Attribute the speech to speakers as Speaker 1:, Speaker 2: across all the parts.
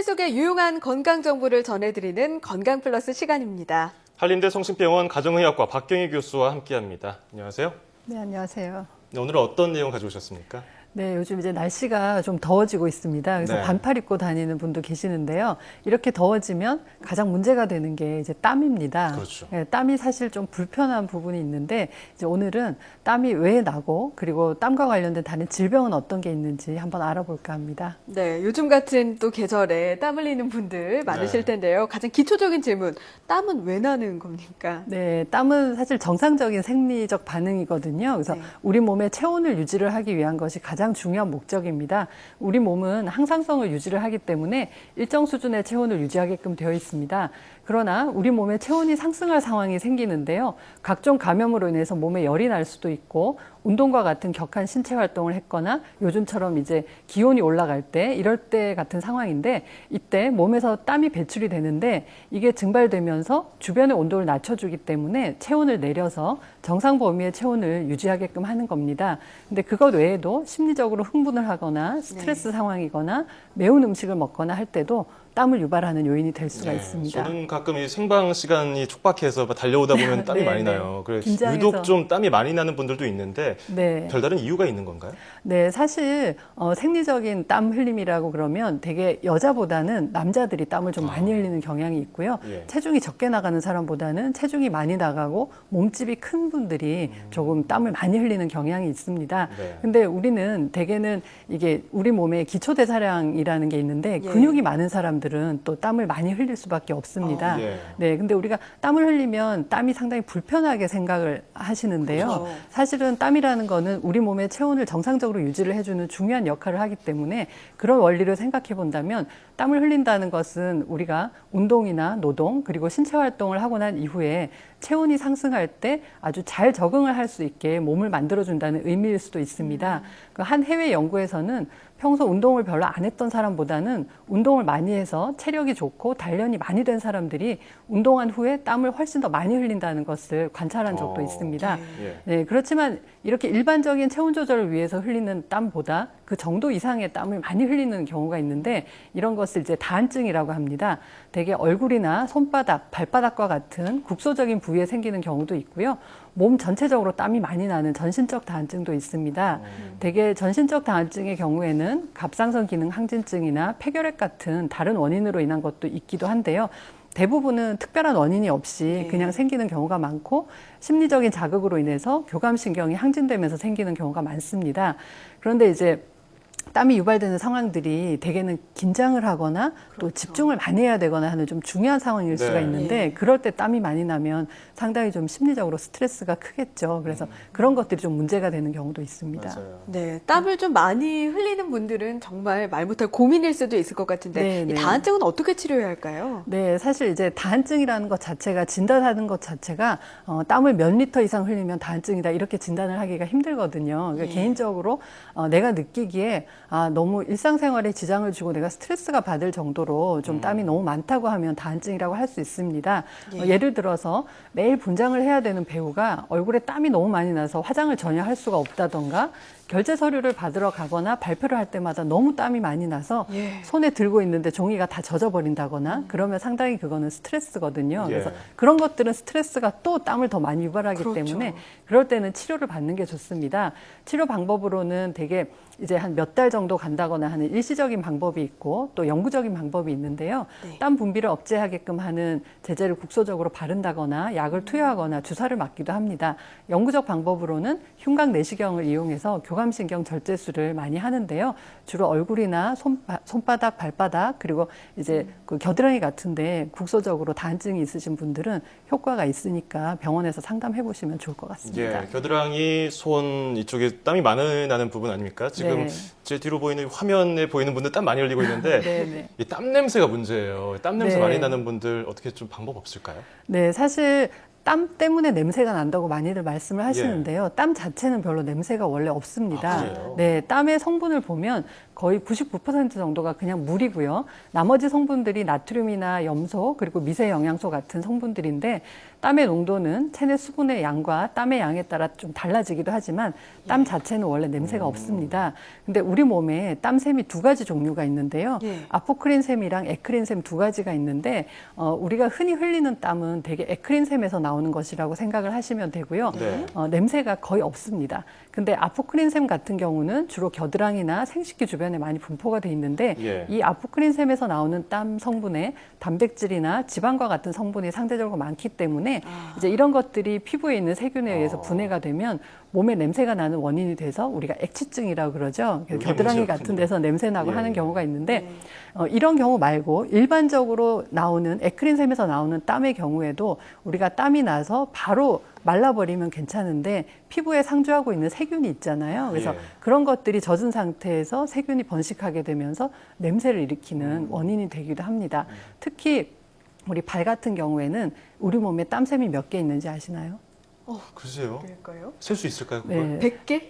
Speaker 1: 생활 속의 유용한 건강 정보를 전해드리는 건강 플러스 시간입니다.
Speaker 2: 한림대 성심병원 가정의학과 박경희 교수와 함께합니다. 안녕하세요.
Speaker 3: 네, 안녕하세요.
Speaker 2: 네, 오늘은 어떤 내용 가져오셨습니까?
Speaker 3: 네, 요즘 이제 날씨가 좀 더워지고 있습니다. 그래서
Speaker 2: 네.
Speaker 3: 반팔 입고 다니는 분도 계시는데요. 이렇게 더워지면 가장 문제가 되는 게 이제 땀입니다.
Speaker 2: 그렇죠.
Speaker 3: 네, 땀이 사실 좀 불편한 부분이 있는데 이제 오늘은 땀이 왜 나고 그리고 땀과 관련된 다른 질병은 어떤 게 있는지 한번 알아볼까 합니다.
Speaker 1: 네, 요즘 같은 또 계절에 땀 흘리는 분들 많으실
Speaker 2: 네.
Speaker 1: 텐데요. 가장 기초적인 질문, 땀은 왜 나는 겁니까?
Speaker 3: 네, 땀은 사실 정상적인 생리적 반응이거든요. 그래서
Speaker 1: 네.
Speaker 3: 우리 몸의 체온을 유지를 하기 위한 것이 가장 중요한 목적입니다. 우리 몸은 항상성을 유지를 하기 때문에 일정 수준의 체온을 유지하게끔 되어 있습니다. 그러나 우리 몸의 체온이 상승할 상황이 생기는데요. 각종 감염으로 인해서 몸에 열이 날 수도 있고 운동과 같은 격한 신체 활동을 했거나 요즘처럼 이제 기온이 올라갈 때 이럴 때 같은 상황인데 이때 몸에서 땀이 배출이 되는데 이게 증발되면서 주변의 온도를 낮춰주기 때문에 체온을 내려서 정상 범위의 체온을 유지하게끔 하는 겁니다. 근데 그것 외에도 심리적으로 흥분을 하거나 스트레스 상황이거나 매운 음식을 먹거나 할 때도 땀을 유발하는 요인이 될 수가 있습니다.
Speaker 2: 저는 가끔 이 생방 시간이 촉박해서 달려오다 보면 땀이
Speaker 3: 네,
Speaker 2: 많이
Speaker 3: 네.
Speaker 2: 나요. 그래서
Speaker 3: 긴장해서.
Speaker 2: 유독 좀 땀이 많이 나는 분들도 있는데
Speaker 3: 네.
Speaker 2: 별다른 이유가 있는 건가요?
Speaker 3: 네, 사실 생리적인 땀 흘림이라고 그러면 되게 여자보다는 남자들이 땀을 좀 많이 흘리는 경향이 있고요.
Speaker 2: 예.
Speaker 3: 체중이 적게 나가는 사람보다는 체중이 많이 나가고 몸집이 큰 분들이 조금 땀을 많이 흘리는 경향이 있습니다.
Speaker 2: 네.
Speaker 3: 근데 우리는 대개는 이게 우리 몸에 기초대사량이라는 게 있는데
Speaker 1: 예.
Speaker 3: 근육이 많은 사람들은 또 땀을 많이 흘릴 수밖에 없습니다.
Speaker 2: 예.
Speaker 3: 네, 근데 우리가 땀을 흘리면 땀이 상당히 불편하게 생각을 하시는데요.
Speaker 1: 그렇죠.
Speaker 3: 사실은 땀이라는 거는 우리 몸의 체온을 정상적으로 유지를 해주는 중요한 역할을 하기 때문에 그런 원리를 생각해 본다면 땀을 흘린다는 것은 우리가 운동이나 노동 그리고 신체 활동을 하고 난 이후에 체온이 상승할 때 아주 잘 적응을 할 수 있게 몸을 만들어준다는 의미일 수도 있습니다. 그 한 해외 연구에서는 평소 운동을 별로 안 했던 사람보다는 운동을 많이 해서 체력이 좋고 단련이 많이 된 사람들이 운동한 후에 땀을 훨씬 더 많이 흘린다는 것을 관찰한 적도 있습니다.
Speaker 2: 예.
Speaker 3: 네, 그렇지만 이렇게 일반적인 체온 조절을 위해서 흘리는 땀보다 그 정도 이상의 땀을 많이 흘리는 경우가 있는데 이런 것을 이제 다한증이라고 합니다. 대개 얼굴이나 손바닥, 발바닥과 같은 국소적인 부위에 생기는 경우도 있고요. 몸 전체적으로 땀이 많이 나는 전신적 다한증도 있습니다. 대개 전신적 다한증의 경우에는 갑상선 기능 항진증이나 폐결핵 같은 다른 원인으로 인한 것도 있기도 한데요. 대부분은 특별한 원인이 없이 그냥 생기는 경우가 많고 심리적인 자극으로 인해서 교감신경이 항진되면서 생기는 경우가 많습니다. 그런데 이제 땀이 유발되는 상황들이 대개는 긴장을 하거나 또 집중을 많이 해야 되거나 하는 좀 중요한 상황일
Speaker 2: 네.
Speaker 3: 수가 있는데
Speaker 1: 예.
Speaker 3: 그럴 때 땀이 많이 나면 상당히 좀 심리적으로 스트레스가 크겠죠. 그래서 그런 것들이 좀 문제가 되는 경우도 있습니다.
Speaker 2: 맞아요.
Speaker 1: 네, 땀을 좀 많이 흘리는 분들은 정말 말 못할 고민일 수도 있을 것 같은데
Speaker 3: 네,
Speaker 1: 이
Speaker 3: 네.
Speaker 1: 다한증은 어떻게 치료해야 할까요?
Speaker 3: 네, 사실 이제 다한증이라는 것 자체가 진단하는 것 자체가 땀을 몇 리터 이상 흘리면 다한증이다 이렇게 진단을 하기가 힘들거든요. 그러니까
Speaker 1: 예.
Speaker 3: 개인적으로 내가 느끼기에 너무 일상생활에 지장을 주고 내가 스트레스가 받을 정도로 좀 땀이 너무 많다고 하면 다한증이라고 할 수 있습니다.
Speaker 1: 예.
Speaker 3: 예를 들어서 매일 분장을 해야 되는 배우가 얼굴에 땀이 너무 많이 나서 화장을 전혀 할 수가 없다던가 결제 서류를 받으러 가거나 발표를 할 때마다 너무 땀이 많이 나서
Speaker 1: 예.
Speaker 3: 손에 들고 있는데 종이가 다 젖어버린다거나 그러면 상당히 그거는 스트레스거든요.
Speaker 2: 예.
Speaker 3: 그래서 그런 것들은 스트레스가 또 땀을 더 많이 유발하기
Speaker 1: 그렇죠.
Speaker 3: 때문에 그럴 때는 치료를 받는 게 좋습니다. 치료 방법으로는 되게 이제 한 몇 달 정도 간다거나 하는 일시적인 방법이 있고 또 영구적인 방법이 있는데요.
Speaker 1: 네.
Speaker 3: 땀 분비를 억제하게끔 하는 제제를 국소적으로 바른다거나 약을 투여하거나 주사를 맞기도 합니다. 영구적 방법으로는 흉곽 내시경을 이용해서 교감신경 절제술을 많이 하는데요. 주로 얼굴이나 손바닥, 발바닥 그리고 이제 그 겨드랑이 같은데 국소적으로 다한증이 있으신 분들은 효과가 있으니까 병원에서 상담해 보시면 좋을 것 같습니다.
Speaker 2: 예, 겨드랑이, 손 이쪽에 땀이 많이 나는 부분 아닙니까? 지금
Speaker 3: 네.
Speaker 2: 제 뒤로 보이는 화면에 보이는 분들 땀 많이 흘리고 있는데
Speaker 3: 네, 네.
Speaker 2: 이 땀 냄새가 문제예요. 땀 냄새
Speaker 3: 네.
Speaker 2: 많이 나는 분들 어떻게 좀 방법 없을까요?
Speaker 3: 네, 사실 땀 때문에 냄새가 난다고 많이들 말씀을 하시는데요. 땀 자체는 별로 냄새가 원래 없습니다.
Speaker 2: 아, 그래요?
Speaker 3: 네, 땀의 성분을 보면 거의 99% 정도가 그냥 물이고요. 나머지 성분들이 나트륨이나 염소 그리고 미세 영양소 같은 성분들인데 땀의 농도는 체내 수분의 양과 땀의 양에 따라 좀 달라지기도 하지만 땀 자체는 원래 냄새가 없습니다. 근데 우리 몸에 땀샘이 두 가지 종류가 있는데요. 아포크린샘이랑 에크린샘 두 가지가 있는데 우리가 흔히 흘리는 땀은 되게 에크린샘에서 나오는 것이라고 생각을 하시면 되고요.
Speaker 2: 네.
Speaker 3: 냄새가 거의 없습니다. 근데 아포크린샘 같은 경우는 주로 겨드랑이나 생식기 주변에 많이 분포가 돼 있는데
Speaker 2: 예.
Speaker 3: 이 아포크린샘에서 나오는 땀 성분에 단백질이나 지방과 같은 성분이 상대적으로 많기 때문에 이제 이런 것들이 피부에 있는 세균에 의해서 분해가 되면 몸에 냄새가 나는 원인이 돼서 우리가 액취증이라고 그러죠. 겨드랑이 같은 데서 냄새 나고
Speaker 2: 예.
Speaker 3: 하는 경우가 있는데 이런 경우 말고 일반적으로 나오는 에크린샘에서 나오는 땀의 경우에도 우리가 땀이 나서 바로 말라버리면 괜찮은데 피부에 상주하고 있는 세균이 있잖아요. 그래서
Speaker 2: 예.
Speaker 3: 그런 것들이 젖은 상태에서 세균이 번식하게 되면서 냄새를 일으키는 원인이 되기도 합니다. 특히 우리 발 같은 경우에는 우리 몸에 땀샘이 몇 개 있는지 아시나요?
Speaker 2: 글쎄요.
Speaker 1: 될까요?
Speaker 2: 셀 수 있을까요? 그걸?
Speaker 3: 네.
Speaker 1: 100개?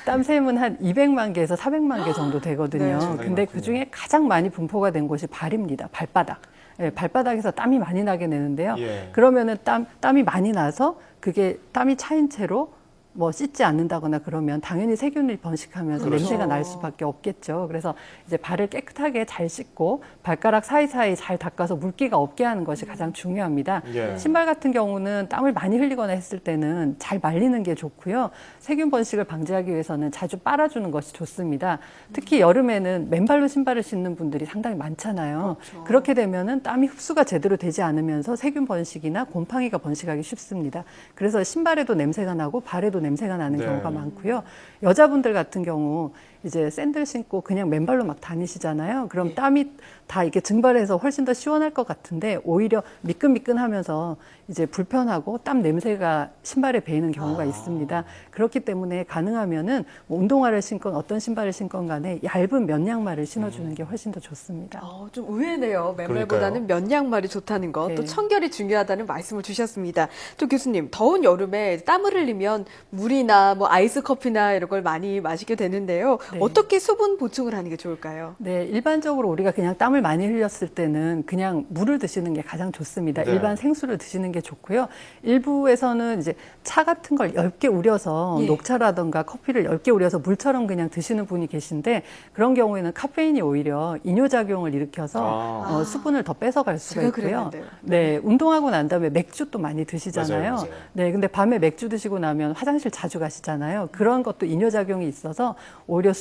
Speaker 3: 땀샘은 한 200만 개에서 400만 개 정도 되거든요.
Speaker 1: 네,
Speaker 2: 상당히
Speaker 3: 근데
Speaker 2: 많군요.
Speaker 3: 그중에 가장 많이 분포가 된 곳이 발입니다. 발바닥. 예, 발바닥에서 땀이 많이 나게 되는데요.
Speaker 2: 예.
Speaker 3: 그러면은 땀이 많이 나서 그게 땀이 차인 채로 뭐 씻지 않는다거나 그러면 당연히 세균이 번식하면서
Speaker 2: 그렇죠.
Speaker 3: 냄새가 날 수밖에 없겠죠. 그래서 이제 발을 깨끗하게 잘 씻고 발가락 사이사이 잘 닦아서 물기가 없게 하는 것이 가장 중요합니다.
Speaker 2: 예.
Speaker 3: 신발 같은 경우는 땀을 많이 흘리거나 했을 때는 잘 말리는 게 좋고요. 세균 번식을 방지하기 위해서는 자주 빨아주는 것이 좋습니다. 특히 여름에는 맨발로 신발을 신는 분들이 상당히 많잖아요.
Speaker 1: 그렇죠.
Speaker 3: 그렇게 되면은 땀이 흡수가 제대로 되지 않으면서 세균 번식이나 곰팡이가 번식하기 쉽습니다. 그래서 신발에도 냄새가 나고 발에도 냄새가 나는
Speaker 2: 네.
Speaker 3: 경우가 많고요. 여자분들 같은 경우 이제 샌들 신고 그냥 맨발로 막 다니시잖아요. 그럼 땀이 다 이렇게 증발해서 훨씬 더 시원할 것 같은데 오히려 미끈미끈하면서 이제 불편하고 땀 냄새가 신발에 배이는 경우가 있습니다. 그렇기 때문에 가능하면은 뭐 운동화를 신건 어떤 신발을 신건 간에 얇은 면 양말을 신어주는 게 훨씬 더 좋습니다.
Speaker 1: 좀 의외네요. 맨발보다는 면 양말이 좋다는 것,
Speaker 3: 네.
Speaker 1: 또 청결이 중요하다는 말씀을 주셨습니다. 또 교수님, 더운 여름에 땀을 흘리면 물이나 뭐 아이스 커피나 이런 걸 많이 마시게 되는데요.
Speaker 3: 네.
Speaker 1: 어떻게 수분 보충을 하는 게 좋을까요?
Speaker 3: 네, 일반적으로 우리가 그냥 땀을 많이 흘렸을 때는 그냥 물을 드시는 게 가장 좋습니다.
Speaker 2: 네.
Speaker 3: 일반 생수를 드시는 게 좋고요. 일부에서는 이제 차 같은 걸 얇게 우려서
Speaker 1: 예.
Speaker 3: 녹차라던가 커피를 얇게 우려서 물처럼 그냥 드시는 분이 계신데 그런 경우에는 카페인이 오히려 이뇨작용을 일으켜서 수분을 더 뺏어갈 수가
Speaker 1: 제가
Speaker 3: 있고요.
Speaker 1: 그랬는데요.
Speaker 3: 네, 운동하고 난 다음에 맥주 또 많이 드시잖아요.
Speaker 2: 맞아요.
Speaker 3: 네, 근데 밤에 맥주 드시고 나면 화장실 자주 가시잖아요. 그런 것도 이뇨작용이 있어서 오히려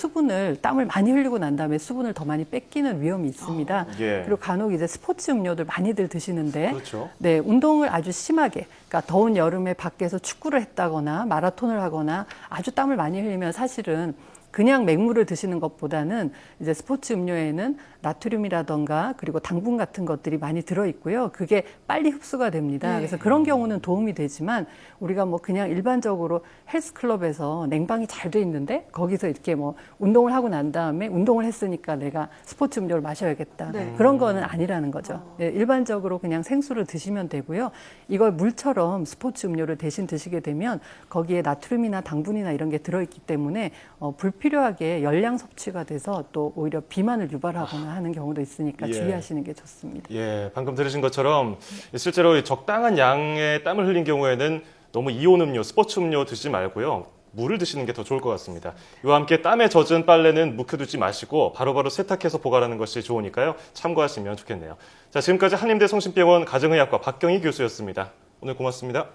Speaker 3: 땀을 많이 흘리고 난 다음에 수분을 더 많이 뺏기는 위험이 있습니다.
Speaker 2: 예.
Speaker 3: 그리고 간혹 이제 스포츠 음료들 많이들 드시는데
Speaker 2: 그렇죠.
Speaker 3: 네, 운동을 아주 심하게 그러니까 더운 여름에 밖에서 축구를 했다거나 마라톤을 하거나 아주 땀을 많이 흘리면 사실은 그냥 맹물을 드시는 것보다는 이제 스포츠 음료에는 나트륨이라던가 그리고 당분 같은 것들이 많이 들어있고요. 그게 빨리 흡수가 됩니다. 그래서 그런 경우는 도움이 되지만 우리가 뭐 그냥 일반적으로 헬스클럽에서 냉방이 잘 돼 있는데 거기서 이렇게 뭐 운동을 하고 난 다음에 운동을 했으니까 내가 스포츠 음료를 마셔야겠다.
Speaker 1: 네.
Speaker 3: 그런 거는 아니라는 거죠. 네, 일반적으로 그냥 생수를 드시면 되고요. 이걸 물처럼 스포츠 음료를 대신 드시게 되면 거기에 나트륨이나 당분이나 이런 게 들어있기 때문에 불필요하게 열량 섭취가 돼서 또 오히려 비만을 유발하거나 하는 경우도 있으니까
Speaker 2: 예.
Speaker 3: 주의하시는 게 좋습니다.
Speaker 2: 예, 방금 들으신 것처럼 실제로 적당한 양의 땀을 흘린 경우에는 너무 이온 음료, 스포츠 음료 드시지 말고요. 물을 드시는 게 더 좋을 것 같습니다. 이와 함께 땀에 젖은 빨래는 묵혀두지 마시고 바로바로 세탁해서 보관하는 것이 좋으니까요. 참고하시면 좋겠네요. 자, 지금까지 한림대 성심병원 가정의학과 박경희 교수였습니다. 오늘 고맙습니다.